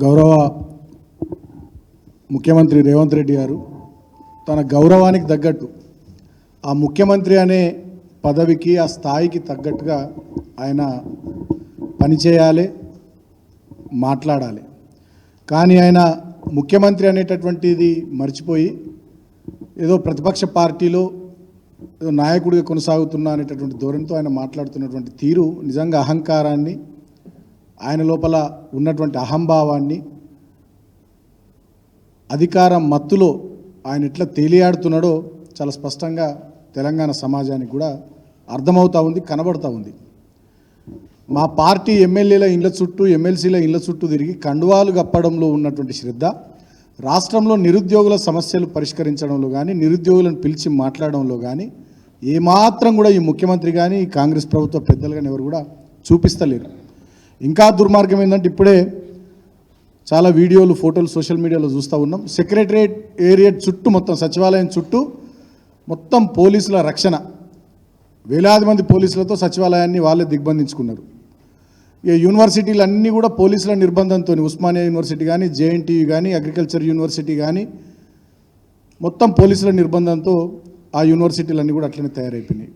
గౌరవ ముఖ్యమంత్రి రేవంత్ రెడ్డి గారు తన గౌరవానికి తగ్గట్టు ఆ ముఖ్యమంత్రి అనే పదవికి ఆ స్థాయికి తగ్గట్టుగా ఆయన పనిచేయాలి, మాట్లాడాలి. కానీ ఆయన ముఖ్యమంత్రి అనేటటువంటిది మర్చిపోయి ఏదో ప్రతిపక్ష పార్టీలో ఏదో నాయకుడిగా కొనసాగుతున్నా అనేటటువంటి ధోరణితో ఆయన మాట్లాడుతున్నటువంటి తీరు నిజంగా అహంకారాన్ని, ఆయన లోపల ఉన్నటువంటి అహంభావాన్ని, అధికారం మత్తులో ఆయన ఎట్లా తేలియాడుతున్నాడో చాలా స్పష్టంగా తెలంగాణ సమాజానికి కూడా అర్థమవుతూ ఉంది, కనబడుతూ ఉంది. మా పార్టీ ఎమ్మెల్యేల ఇళ్ల చుట్టూ, ఎమ్మెల్సీల ఇళ్ల చుట్టూ తిరిగి కండువాలు కప్పడంలో ఉన్నటువంటి శ్రద్ధ రాష్ట్రంలో నిరుద్యోగుల సమస్యలు పరిష్కరించడంలో కానీ, నిరుద్యోగులను పిలిచి మాట్లాడడంలో కానీ ఏమాత్రం కూడా ఈ ముఖ్యమంత్రి కానీ, ఈ కాంగ్రెస్ ప్రభుత్వ పెద్దలు కానీ ఎవరు కూడా చూపిస్తలేరు. ఇంకా దుర్మార్గం ఏంటంటే ఇప్పుడే చాలా వీడియోలు, ఫోటోలు సోషల్ మీడియాలో చూస్తూ ఉన్నాం. సెక్రటరియట్ ఏరియా చుట్టూ, మొత్తం సచివాలయం చుట్టూ మొత్తం పోలీసుల రక్షణ, వేలాది మంది పోలీసులతో సచివాలయాన్ని వాళ్ళే దిగ్బంధించుకున్నారు. ఇక యూనివర్సిటీలు అన్నీ కూడా పోలీసుల నిర్బంధంతో, ఉస్మానియా యూనివర్సిటీ కానీ, జేఎన్టీయూ కానీ, అగ్రికల్చర్ యూనివర్సిటీ కానీ మొత్తం పోలీసుల నిర్బంధంతో ఆ యూనివర్సిటీలన్నీ కూడా అట్లనే తయారైపోయినాయి.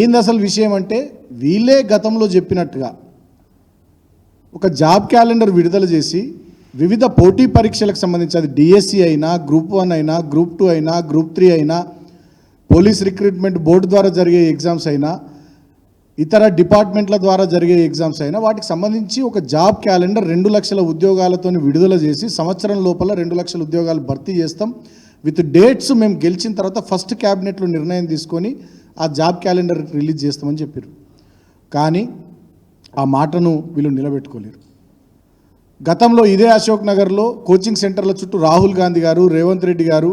ఏంది అసలు విషయం అంటే, వీళ్ళే గతంలో చెప్పినట్టుగా ఒక జాబ్ క్యాలెండర్ విడుదల చేసి వివిధ పోటీ పరీక్షలకు సంబంధించి, అది డిఎస్సి అయినా, గ్రూప్ 1 అయినా, గ్రూప్ 2 అయినా, గ్రూప్ 3 అయినా, పోలీస్ రిక్రూట్మెంట్ బోర్డు ద్వారా జరిగే ఎగ్జామ్స్ అయినా, ఇతర డిపార్ట్మెంట్ల ద్వారా జరిగే ఎగ్జామ్స్ అయినా, వాటికి సంబంధించి ఒక జాబ్ క్యాలెండర్ 2 లక్షల ఉద్యోగాలతో విడుదల చేసి సంవత్సరం లోపల 2 లక్షల ఉద్యోగాలు భర్తీ చేస్తాం విత్ డేట్స్, మేము గెలిచిన తర్వాత ఫస్ట్ క్యాబినెట్లో నిర్ణయం తీసుకొని ఆ జాబ్ క్యాలెండర్ రిలీజ్ చేస్తామని చెప్పారు. కానీ ఆ మాటను వీళ్ళు నిలబెట్టుకోలేరు. గతంలో ఇదే అశోక్ నగర్లో కోచింగ్ సెంటర్ల చుట్టూ రాహుల్ గాంధీ గారు, రేవంత్ రెడ్డి గారు,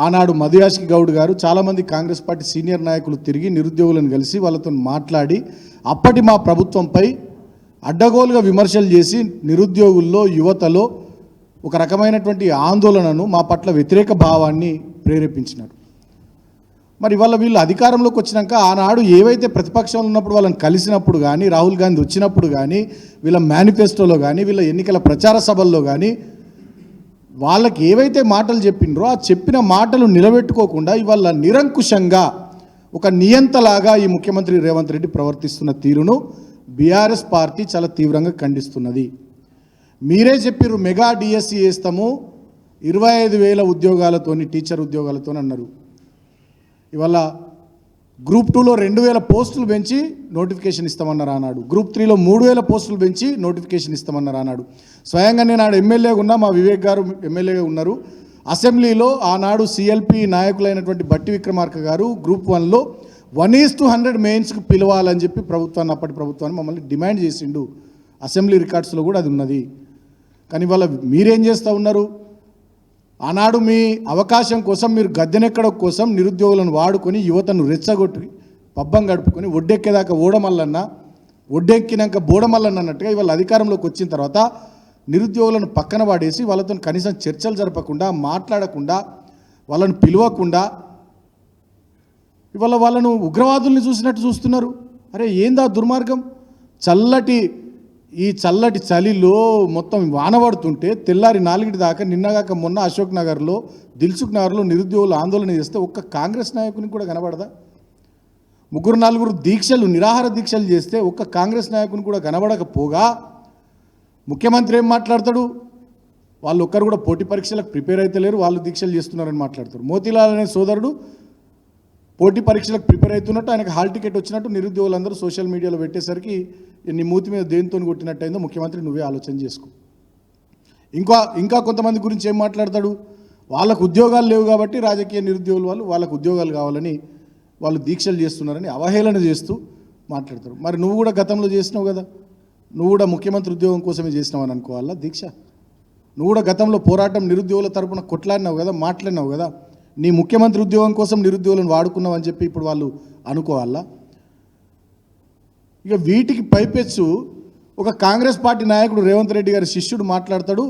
ఆనాడు మధుయాష్కి గౌడ్ గారు, చాలామంది కాంగ్రెస్ పార్టీ సీనియర్ నాయకులు తిరిగి నిరుద్యోగులను కలిసి వాళ్ళతో మాట్లాడి అప్పటి మా ప్రభుత్వంపై అడ్డగోలుగా విమర్శలు చేసి నిరుద్యోగుల్లో, యువతలో ఒక రకమైనటువంటి ఆందోళనను, మా పట్ల వ్యతిరేక భావాన్ని ప్రేరేపించినారు. మరి ఇవాళ వీళ్ళు అధికారంలోకి వచ్చినాక ఆనాడు ఏవైతే ప్రతిపక్షంలో ఉన్నప్పుడు వాళ్ళని కలిసినప్పుడు కానీ, రాహుల్ గాంధీ వచ్చినప్పుడు కానీ, వీళ్ళ మేనిఫెస్టోలో కానీ, వీళ్ళ ఎన్నికల ప్రచార సభల్లో కానీ వాళ్ళకి ఏవైతే మాటలు చెప్పినరో ఆ చెప్పిన మాటలు నిలబెట్టుకోకుండా ఇవాళ నిరంకుశంగా ఒక నియంతలాగా ఈ ముఖ్యమంత్రి రేవంత్ రెడ్డి ప్రవర్తిస్తున్న తీరును బీఆర్ఎస్ పార్టీ చాలా తీవ్రంగా ఖండిస్తున్నది. మీరే చెప్పారు మెగా డిఎస్సి వేస్తాము 25,000 ఉద్యోగాలతోని, టీచర్ ఉద్యోగాలతో అన్నారు. ఇవాళ గ్రూప్ 2లో 2,000 పోస్టులు పెంచి నోటిఫికేషన్ ఇస్తామన్నారు ఆనాడు. గ్రూప్ 3లో 3,000 పోస్టులు పెంచి నోటిఫికేషన్ ఇస్తామన్నారు ఆనాడు. స్వయంగా నేను ఆడ ఎమ్మెల్యేగా ఉన్నా, మా వివేక్ గారు ఎమ్మెల్యేగా ఉన్నారు. అసెంబ్లీలో ఆనాడు సిఎల్పి నాయకులైనటువంటి బట్టి విక్రమార్క గారు గ్రూప్ 1లో 1:100 మెయిన్స్కి పిలవాలని చెప్పి ప్రభుత్వాన్ని, అప్పటి ప్రభుత్వాన్ని మమ్మల్ని డిమాండ్ చేసిండు. అసెంబ్లీ రికార్డ్స్లో కూడా అది ఉన్నది. కానీ ఇవాళ మీరేం చేస్తూ ఉన్నారు? ఆనాడు మీ అవకాశం కోసం, మీరు గద్దెనెక్కడం కోసం నిరుద్యోగులను వాడుకొని యువతను రెచ్చగొట్టి పబ్బం గడుపుకొని ఒడ్డెక్కేదాకా ఓడమల్లన్న, ఒడ్డెక్కినాక బోడమల్లన్న అన్నట్టుగా ఇవాళ అధికారంలోకి వచ్చిన తర్వాత నిరుద్యోగులను పక్కన వాడేసి వాళ్ళతో కనీసం చర్చలు జరపకుండా, మాట్లాడకుండా, వాళ్ళను పిలవకుండా ఇవాళ వాళ్ళను ఉగ్రవాదుల్ని చూసినట్టు చూస్తున్నారు. అరే ఏందా దుర్మార్గం? ఈ చల్లటి చలిలో మొత్తం వానబడుతుంటే తెల్లారి 4 దాకా, నిన్నగాక మొన్న అశోక్ నగర్లో, దిల్సుఖ్ నగర్లో నిరుద్యోగులు ఆందోళన చేస్తే ఒక్క కాంగ్రెస్ నాయకునికి కూడా కనబడదా? 3-4 దీక్షలు, నిరాహార దీక్షలు చేస్తే ఒక్క కాంగ్రెస్ నాయకుని కూడా కనబడకపోగా ముఖ్యమంత్రి ఏం మాట్లాడతాడు? వాళ్ళు ఒక్కరు కూడా పోటీ పరీక్షలకు ప్రిపేర్ అయితే లేరు, వాళ్ళు దీక్షలు చేస్తున్నారని మాట్లాడతారు. మోతీలాల్ అనే సోదరుడు పోటీ పరీక్షలకు ప్రిపేర్ అవుతున్నట్టు, ఆయనకు హాల్ టికెట్ వచ్చినట్టు నిరుద్యోగులందరూ సోషల్ మీడియాలో పెట్టేసరికి నీ మూతి మీద దేనితో కొట్టినట్టయిందో ముఖ్యమంత్రి నువ్వే ఆలోచన చేసుకో. ఇంకా కొంతమంది గురించి ఏం మాట్లాడతాడు? వాళ్ళకు ఉద్యోగాలు లేవు కాబట్టి రాజకీయ నిరుద్యోగులు వాళ్ళకు ఉద్యోగాలు కావాలని వాళ్ళు దీక్షలు చేస్తున్నారని అవహేళన చేస్తూ మాట్లాడతారు. మరి నువ్వు కూడా గతంలో చేసినావు కదా, నువ్వు కూడా ముఖ్యమంత్రి ఉద్యోగం కోసమే చేసినావు అని అనుకోవాలా దీక్ష? నువ్వు కూడా గతంలో పోరాటం నిరుద్యోగుల తరపున కొట్లాడినావు కదా, మాట్లాడినావు కదా, నీ ముఖ్యమంత్రి ఉద్యోగం కోసం నిరుద్యోగులను వాడుకున్నావు అని చెప్పి ఇప్పుడు వాళ్ళు అనుకోవాలా? ఇక వీటికి పైపెచ్చు ఒక కాంగ్రెస్ పార్టీ నాయకుడు రేవంత్ రెడ్డి గారి శిష్యుడు మాట్లాడతాడు,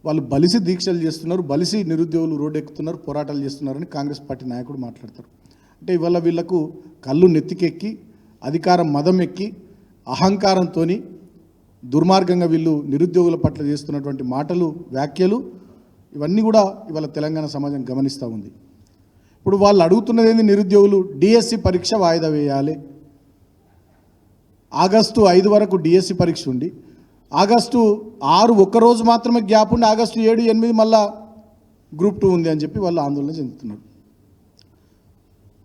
వాళ్ళు బలిసి దీక్షలు చేస్తున్నారు, బలిసి నిరుద్యోగులు రోడ్డు ఎక్కుతున్నారు, పోరాటాలు చేస్తున్నారని కాంగ్రెస్ పార్టీ నాయకుడు మాట్లాడతారు. అంటే ఇవాళ వీళ్లకు కళ్ళు నెత్తికెక్కి, అధికారం మదం ఎక్కి, అహంకారంతో దుర్మార్గంగా వీళ్ళు నిరుద్యోగుల పట్ల చేస్తున్నటువంటి మాటలు వ్యాఖ్యలు ఇవన్నీ కూడా ఇవాళ తెలంగాణ సమాజం గమనిస్తూ ఉంది. ఇప్పుడు వాళ్ళు అడుగుతున్నది ఏంది, నిరుద్యోగులు డిఎస్సి పరీక్ష వాయిదా వేయాలి. ఆగస్టు 5 వరకు డిఎస్సి పరీక్ష ఉండి ఆగస్టు 6 ఒక్కరోజు మాత్రమే గ్యాప్ ఉండి ఆగస్టు 7, 8 మళ్ళా గ్రూప్ 2 ఉంది అని చెప్పి వాళ్ళు ఆందోళన చెందుతున్నారు.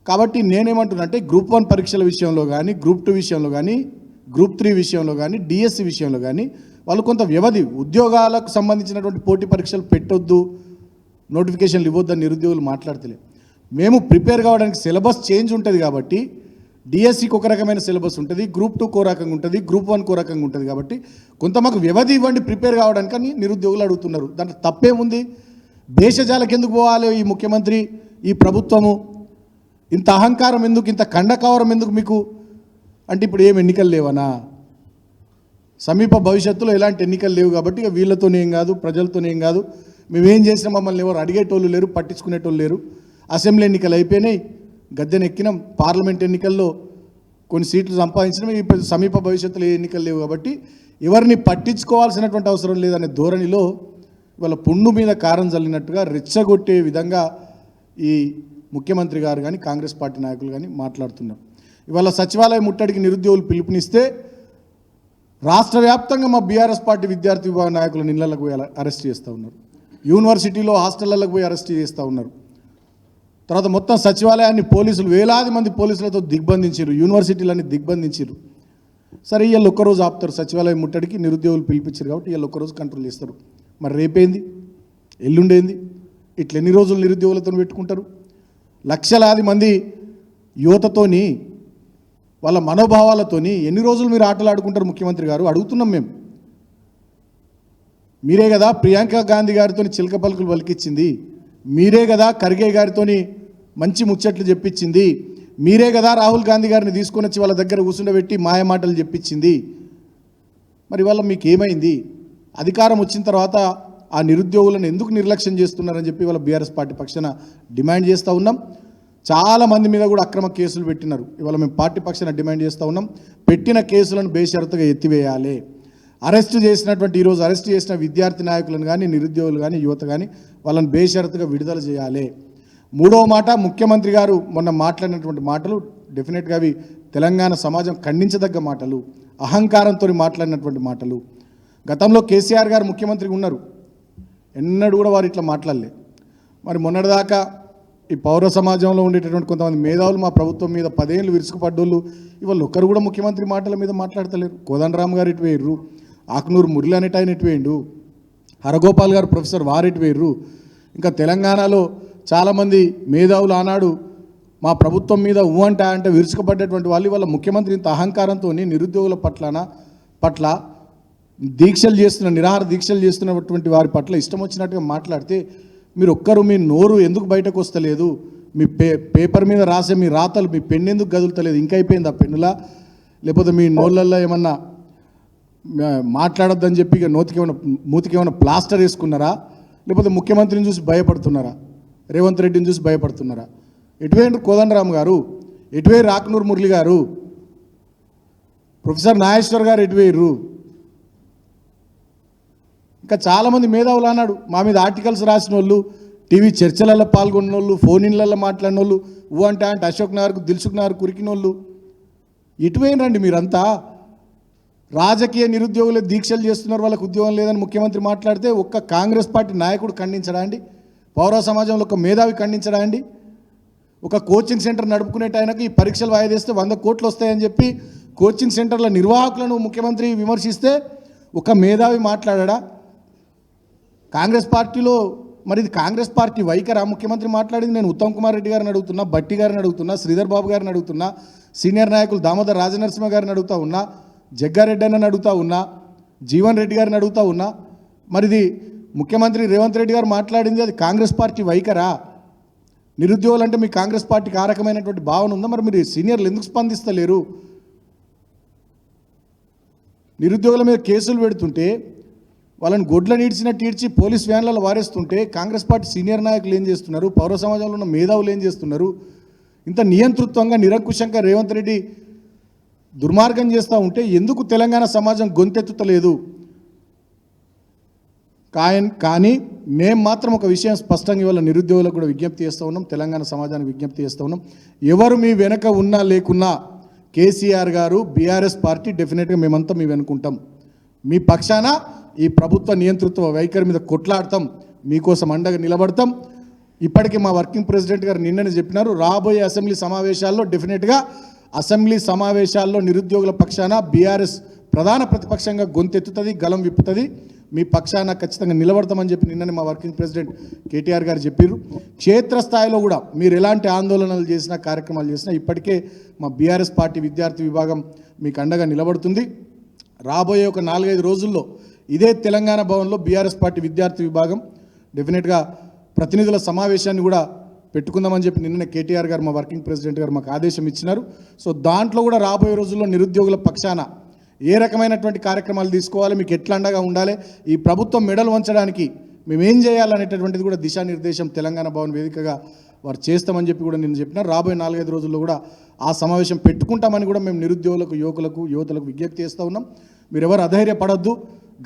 కాబట్టి నేనేమంటున్నా అంటే గ్రూప్ 1 పరీక్షల విషయంలో కానీ, గ్రూప్ 2 విషయంలో కానీ, గ్రూప్ 3 విషయంలో కానీ, డిఎస్సి విషయంలో కానీ వాళ్ళు కొంత వ్యవధి, ఉద్యోగాలకు సంబంధించినటువంటి పోటీ పరీక్షలు పెట్టొద్దు, నోటిఫికేషన్లు ఇవ్వద్దని నిరుద్యోగులు మాట్లాడతలే. మేము ప్రిపేర్ కావడానికి సిలబస్ చేంజ్ ఉంటుంది కాబట్టి డిఎస్సికి ఒక రకమైన సిలబస్ ఉంటుంది, గ్రూప్ 2 కో రకంగా ఉంటుంది, గ్రూప్ 1 కో రకంగా ఉంటుంది. కాబట్టి కొంత మాకు వ్యవధి ఇవ్వండి ప్రిపేర్ కావడానికి అని నిరుద్యోగులు అడుగుతున్నారు. దాంట్లో తప్పేముంది? భేషజాలకు ఎందుకు పోవాలి ఈ ముఖ్యమంత్రి, ఈ ప్రభుత్వము? ఇంత అహంకారం ఎందుకు, ఇంత కండకావరం ఎందుకు మీకు? అంటే ఇప్పుడు ఏం ఎన్నికలు లేవనా? సమీప భవిష్యత్తులో ఎలాంటి ఎన్నికలు లేవు కాబట్టి ఇక వీళ్ళతోనేం కాదు, ప్రజలతోనేం కాదు, మేమేం చేసినా మమ్మల్ని ఎవరు అడిగేటోళ్ళు లేరు, పట్టించుకునేటోళ్ళు లేరు. అసెంబ్లీ ఎన్నికలు అయిపోయినాయి, గద్దెనెక్కినాం, పార్లమెంట్ ఎన్నికల్లో కొన్ని సీట్లు సంపాదించినాం. ఈ సమీప భవిష్యత్తులో ఏ ఎన్నికలు లేవు కాబట్టి ఎవరిని పట్టించుకోవాల్సినటువంటి అవసరం లేదనే ధోరణిలో ఇవాళ పుండు మీద కారం చల్లినట్టుగా రెచ్చగొట్టే విధంగా ఈ ముఖ్యమంత్రి గారు కానీ, కాంగ్రెస్ పార్టీ నాయకులు కానీ మాట్లాడుతున్నారు. ఇవాళ సచివాలయ ముట్టడికి నిరుద్యోగులు పిలుపునిస్తే రాష్ట్ర వ్యాప్తంగా మా బీఆర్ఎస్ పార్టీ విద్యార్థి విభాగ నాయకులను ఇళ్లకు పోయి అరెస్ట్ చేస్తూ ఉన్నారు. యూనివర్సిటీలో హాస్టళ్లకు పోయి అరెస్ట్ చేస్తూ ఉన్నారు. తర్వాత మొత్తం సచివాలయాన్ని పోలీసులు, వేలాది మంది పోలీసులతో దిగ్బంధించారు, యూనివర్సిటీలన్నీ దిగ్బంధించారు. సరే ఇవాళ ఒక్కరోజు ఆపుతారు, సచివాలయం ముట్టడికి నిరుద్యోగులు పిలిపించారు కాబట్టి ఇవాళ ఒక్కరోజు కంట్రోల్ చేస్తారు. మరి రేపేంది, ఎల్లుండేంది? ఇట్లా ఎన్ని రోజులు నిరుద్యోగులతో పెట్టుకుంటారు? లక్షలాది మంది యువతతోని, వాళ్ళ మనోభావాలతోని ఎన్ని రోజులు మీరు ఆటలు ఆడుకుంటారు? ముఖ్యమంత్రి గారు అడుగుతున్నాం మేము. మీరే కదా ప్రియాంక గాంధీ గారితో చిలక పలుకులు పలికిచ్చింది, మీరే కదా ఖర్గే గారితో మంచి ముచ్చట్లు చెప్పించింది, మీరే కదా రాహుల్ గాంధీ గారిని తీసుకొని వచ్చి వాళ్ళ దగ్గర కూర్చుండబెట్టి మాయమాటలు చెప్పించింది. మరి వాళ్ళ మీకు ఏమైంది? అధికారం వచ్చిన తర్వాత ఆ నిరుద్యోగులను ఎందుకు నిర్లక్ష్యం చేస్తున్నారని చెప్పి వాళ్ళ బీఆర్ఎస్ పార్టీ పక్షాన డిమాండ్ చేస్తూ ఉన్నాం. చాలామంది మీద కూడా అక్రమ కేసులు పెట్టినారు. ఇవాళ మేము పార్టీ పక్షాన డిమాండ్ చేస్తూ ఉన్నాం, పెట్టిన కేసులను బేషరతుగా ఎత్తివేయాలి. ఈరోజు అరెస్ట్ చేసిన విద్యార్థి నాయకులను కానీ, నిరుద్యోగులు కానీ, యువత కానీ వాళ్ళని బేషరతుగా విడుదల చేయాలి. మూడవ మాట, ముఖ్యమంత్రి గారు మొన్న మాట్లాడినటువంటి మాటలు డెఫినెట్గా అవి తెలంగాణ సమాజం ఖండించదగ్గ మాటలు, అహంకారంతో మాట్లాడినటువంటి మాటలు. గతంలో కేసీఆర్ గారు ముఖ్యమంత్రిగా ఉన్నారు, ఎన్నడూ కూడా వారు ఇట్లా మాట్లాడలే. మరి మొన్నటిదాకా ఈ పౌర సమాజంలో ఉండేటటువంటి కొంతమంది మేధావులు మా ప్రభుత్వం మీద 10 ఏళ్ళు విరుచుకుపడ్డోళ్ళు ఇవాళ ఒక్కరు కూడా ముఖ్యమంత్రి మాటల మీద మాట్లాడతలేరు. కోదండరామ్ గారు ఇటు వేయరు, ఆకునూరు మురళి అనేట ఆయన ఇటు వేయండు, హరగోపాల్ గారు ప్రొఫెసర్ వారు ఇటు వేయరు. ఇంకా తెలంగాణలో చాలామంది మేధావులు ఆనాడు మా ప్రభుత్వం మీద అంటే విరుచుకుపడ్డటువంటి వాళ్ళు ఇవాళ ముఖ్యమంత్రి ఇంత అహంకారంతో నిరుద్యోగుల పట్ల దీక్షలు చేస్తున్న, నిరాహార దీక్షలు చేస్తున్నటువంటి వారి పట్ల ఇష్టం వచ్చినట్టుగా మాట్లాడితే మీరు ఒక్కరు మీ నోరు ఎందుకు బయటకు వస్తలేదు? మీ పేపర్ మీద రాసే మీ రాతలు, మీ పెన్ను ఎందుకు గదులుతలేదు? ఇంకా అయిపోయింది ఆ పెన్నులా? లేకపోతే మీ నోళ్ళల్లో ఏమన్నా మాట్లాడొద్దని చెప్పి ఇక మూతికి ఏమైనా ప్లాస్టర్ వేసుకున్నారా? లేకపోతే ముఖ్యమంత్రిని చూసి భయపడుతున్నారా? రేవంత్ రెడ్డిని చూసి భయపడుతున్నారా? ఎటువేంటి కోదండరామ్ గారు, ఎటువే రాకనూరు మురళి గారు, ప్రొఫెసర్ నాగేశ్వర్ గారు ఎటువేయరు? ఇంకా చాలామంది మేధావులు అన్నాడు మా మీద ఆర్టికల్స్ రాసిన వాళ్ళు, టీవీ చర్చలలో పాల్గొన్న వాళ్ళు, ఫోన్ ఇన్లలో మాట్లాడిన వాళ్ళు, అంటే అశోక్ నగర్కు, దిల్సుఖ్ నగర్ కురికిన వాళ్ళు ఎటువైనరండి మీరంతా? రాజకీయ నిరుద్యోగులు దీక్షలు చేస్తున్నారు, వాళ్ళకు ఉద్యోగం లేదని ముఖ్యమంత్రి మాట్లాడితే ఒక్క కాంగ్రెస్ పార్టీ నాయకుడు ఖండించడా అండి? పౌర సమాజంలో ఒక మేధావి ఖండించడా అండి? ఒక కోచింగ్ సెంటర్ నడుపుకునేట ఆయనకు ఈ పరీక్షలు వాయిదేస్తే 100 కోట్లు వస్తాయని చెప్పి కోచింగ్ సెంటర్ల నిర్వాహకులను ముఖ్యమంత్రి విమర్శిస్తే ఒక మేధావి మాట్లాడా? కాంగ్రెస్ పార్టీలో మరి ఇది కాంగ్రెస్ పార్టీ వైఖరా? ముఖ్యమంత్రి మాట్లాడింది. నేను ఉత్తమ్ కుమార్ రెడ్డి గారిని అడుగుతున్నా, భట్టి గారిని అడుగుతున్నా, శ్రీధర్ బాబు గారిని అడుగుతున్నా, సీనియర్ నాయకులు దామోదర్ రాజనరసింహ గారిని అడుగుతా ఉన్నా, జగ్గారెడ్డి అని అడుగుతా ఉన్నా, జీవన్ రెడ్డి గారిని అడుగుతా ఉన్నా. మరి ఇది ముఖ్యమంత్రి రేవంత్ రెడ్డి గారు మాట్లాడింది అది కాంగ్రెస్ పార్టీ వైఖరా? నిరుద్యోగులు అంటే మీ కాంగ్రెస్ పార్టీకి ఆ రకమైనటువంటి భావన ఉందా? మరి మీరు సీనియర్లు ఎందుకు స్పందిస్తలేరు? నిరుద్యోగుల మీద కేసులు పెడుతుంటే, వాళ్ళని గొడ్ల నీడ్చినట్టు ఈడ్చి పోలీస్ వ్యాన్లలో వారేస్తుంటే కాంగ్రెస్ పార్టీ సీనియర్ నాయకులు ఏం చేస్తున్నారు? పౌర సమాజంలో ఉన్న మేధావులు ఏం చేస్తున్నారు? ఇంత నియంతృత్వంగా, నిరంకుశంగా రేవంత్ రెడ్డి దుర్మార్గం చేస్తూ ఉంటే ఎందుకు తెలంగాణ సమాజం గొంతెత్తుతలేదు? కానీ మేము మాత్రం ఒక విషయం స్పష్టంగా ఇవాళ నిరుద్యోగులకు కూడా విజ్ఞప్తి చేస్తూ ఉన్నాం, తెలంగాణ సమాజానికి విజ్ఞప్తి చేస్తూ ఉన్నాం. ఎవరు మీ వెనక ఉన్నా లేకున్నా కేసీఆర్ గారు, బీఆర్ఎస్ పార్టీ డెఫినెట్గా మేమంతా మీ వెనుకుంటాం. మీ పక్షాన ఈ ప్రభుత్వ నియంతృత్వ వైఖరి మీద కొట్లాడతాం, మీకోసం అండగా నిలబడతాం. ఇప్పటికే మా వర్కింగ్ ప్రెసిడెంట్ గారు నిన్ననే చెప్పినారు, రాబోయే అసెంబ్లీ సమావేశాల్లో డెఫినెట్గా అసెంబ్లీ సమావేశాల్లో నిరుద్యోగుల పక్షాన బీఆర్ఎస్ ప్రధాన ప్రతిపక్షంగా గొంతెత్తుతుంది, గలం విప్పుతుంది. మీ పక్షాన ఖచ్చితంగా నిలబడతామని చెప్పి నిన్ననే మా వర్కింగ్ ప్రెసిడెంట్ కేటీఆర్ గారు చెప్పారు. క్షేత్రస్థాయిలో కూడా మీరు ఎలాంటి ఆందోళనలు చేసినా, కార్యక్రమాలు చేసినా ఇప్పటికే మా బీఆర్ఎస్ పార్టీ విద్యార్థి విభాగం మీకు అండగా నిలబడుతుంది. రాబోయే ఒక 4-5 రోజుల్లో ఇదే తెలంగాణ భవన్లో బీఆర్ఎస్ పార్టీ విద్యార్థి విభాగం డెఫినెట్గా ప్రతినిధుల సమావేశాన్ని కూడా పెట్టుకుందామని చెప్పి నిన్ననే కేటీఆర్ గారు, మా వర్కింగ్ ప్రెసిడెంట్ గారు మాకు ఆదేశం ఇచ్చినారు. సో దాంట్లో కూడా రాబోయే రోజుల్లో నిరుద్యోగుల పక్షాన ఏ రకమైనటువంటి కార్యక్రమాలు తీసుకోవాలి, మీకు ఎట్లా అండగా ఉండాలి, ఈ ప్రభుత్వం మెడలు వంచడానికి మేమేం చేయాలనేటటువంటిది కూడా దిశానిర్దేశం తెలంగాణ భవన్ వేదికగా వారు చేస్తామని చెప్పి కూడా నేను చెప్పినారు. రాబోయే 4-5 రోజుల్లో కూడా ఆ సమావేశం పెట్టుకుంటామని కూడా మేము నిరుద్యోగులకు, యువతలకు విజ్ఞప్తి చేస్తూ ఉన్నాం. మీరు ఎవరు అధైర్యపడద్దు,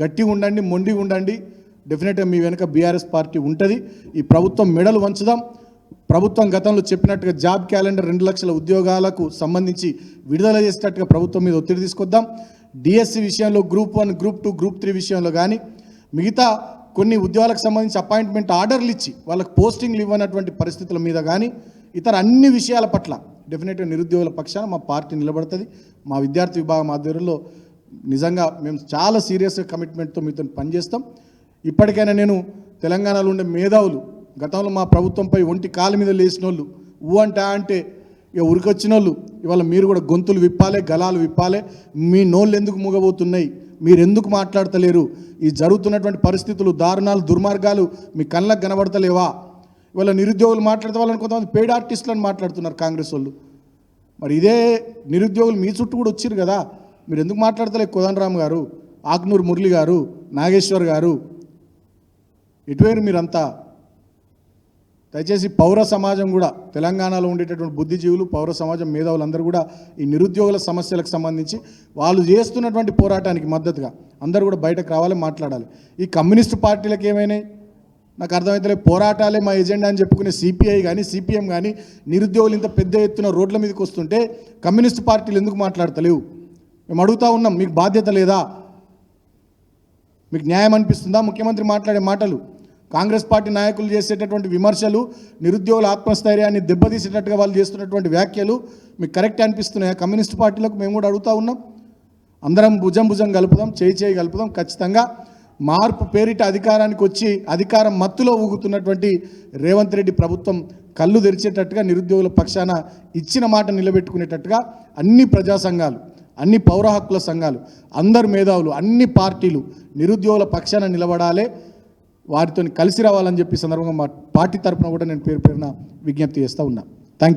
గట్టిగా ఉండండి, మొండిగా ఉండండి. డెఫినెట్గా మీ వెనుక బీఆర్ఎస్ పార్టీ ఉంటుంది. ఈ ప్రభుత్వం మెడలు వంచుదాం. ప్రభుత్వం గతంలో చెప్పినట్టుగా జాబ్ క్యాలెండర్ 2 లక్షల ఉద్యోగాలకు సంబంధించి విడుదల చేసేటట్టుగా ప్రభుత్వం మీద ఒత్తిడి తీసుకొద్దాం. డిఎస్సి విషయంలో గ్రూప్ 1, గ్రూప్ 2, గ్రూప్ 3 విషయంలో కానీ మిగతా కొన్ని ఉద్యోగాలకు సంబంధించి అపాయింట్మెంట్ ఆర్డర్లు ఇచ్చి వాళ్ళకి పోస్టింగ్లు ఇవ్వనటువంటి పరిస్థితుల మీద కానీ ఇతర అన్ని విషయాల పట్ల డెఫినెట్గా నిరుద్యోగుల పక్షాన మా పార్టీ నిలబడుతుంది. మా విద్యార్థి విభాగం ఆధ్వర్యంలో నిజంగా మేము చాలా సీరియస్గా కమిట్మెంట్తో మీతో పనిచేస్తాం. ఇప్పటికైనా నేను తెలంగాణలో ఉండే మేధావులు, గతంలో మా ప్రభుత్వంపై ఒంటి కాలు మీద లేచిన వాళ్ళు, అంటే ఇక ఉరికొచ్చిన వాళ్ళు, ఇవాళ మీరు కూడా గొంతులు విప్పాలి, గలాలు విప్పాలి. మీ నోళ్ళు ఎందుకు మూగబోతున్నాయి, మీరు ఎందుకు మాట్లాడతలేరు, ఈ జరుగుతున్నటువంటి పరిస్థితులు, దారుణాలు, దుర్మార్గాలు మీ కళ్ళకు కనబడతలేవా? ఇవాళ నిరుద్యోగులు మాట్లాడితే వాళ్ళని కొంతమంది పెయిడ్ ఆర్టిస్టులను మాట్లాడుతున్నారు కాంగ్రెస్ వాళ్ళు. మరి ఇదే నిరుద్యోగులు మీ చుట్టూ కూడా వచ్చారు కదా, మీరు ఎందుకు మాట్లాడతలేదు? కోదండరామ్ గారు, ఆక్నూరు మురళి గారు, నాగేశ్వర్ గారు, ఎటువైరు మీరంతా? దయచేసి పౌర సమాజం కూడా, తెలంగాణలో ఉండేటటువంటి బుద్ధిజీవులు, పౌర సమాజం, మేధావులందరూ కూడా ఈ నిరుద్యోగుల సమస్యలకు సంబంధించి వాళ్ళు చేస్తున్నటువంటి పోరాటానికి మద్దతుగా అందరూ కూడా బయటకు రావాలి, మాట్లాడాలి. ఈ కమ్యూనిస్టు పార్టీలకు ఏమైనాయి నాకు అర్థమవుతలేదు. పోరాటాలే మా ఎజెండా అని చెప్పుకునే సిపిఐ కానీ, సిపిఎం కానీ నిరుద్యోగులు ఇంత పెద్ద ఎత్తున రోడ్ల మీదకి వస్తుంటే కమ్యూనిస్టు పార్టీలు ఎందుకు మాట్లాడతలేవు? మేము అడుగుతూ ఉన్నాం, మీకు బాధ్యత లేదా? మీకు న్యాయం అనిపిస్తుందా ముఖ్యమంత్రి మాట్లాడే మాటలు? కాంగ్రెస్ పార్టీ నాయకులు చేసేటటువంటి విమర్శలు, నిరుద్యోగుల ఆత్మస్థైర్యాన్ని దెబ్బతీసేటట్టుగా వాళ్ళు చేస్తున్నటువంటి వ్యాఖ్యలు మీకు కరెక్ట్ అనిపిస్తున్నాయా? కమ్యూనిస్ట్ పార్టీలకు మేము కూడా అడుగుతూ ఉన్నాం. అందరం భుజం కలుపుదాం, చేయి కలుపుదాం. ఖచ్చితంగా మార్పు పేరిట అధికారానికి వచ్చి అధికారం మత్తులో ఊగుతున్నటువంటి రేవంత్ రెడ్డి ప్రభుత్వం కళ్ళు తెరిచేటట్టుగా, నిరుద్యోగుల పక్షాన ఇచ్చిన మాట నిలబెట్టుకునేటట్టుగా అన్ని ప్రజా సంఘాలు, అన్ని పౌర హక్కుల సంఘాలు, అందరు మేధావులు, అన్ని పార్టీలు నిరుద్యోగుల పక్షాన నిలబడాలి, వారితో కలిసి రావాలని చెప్పి సందర్భంగా మా పార్టీ తరఫున కూడా నేను పేరున విజ్ఞప్తి చేస్తూ ఉన్నా.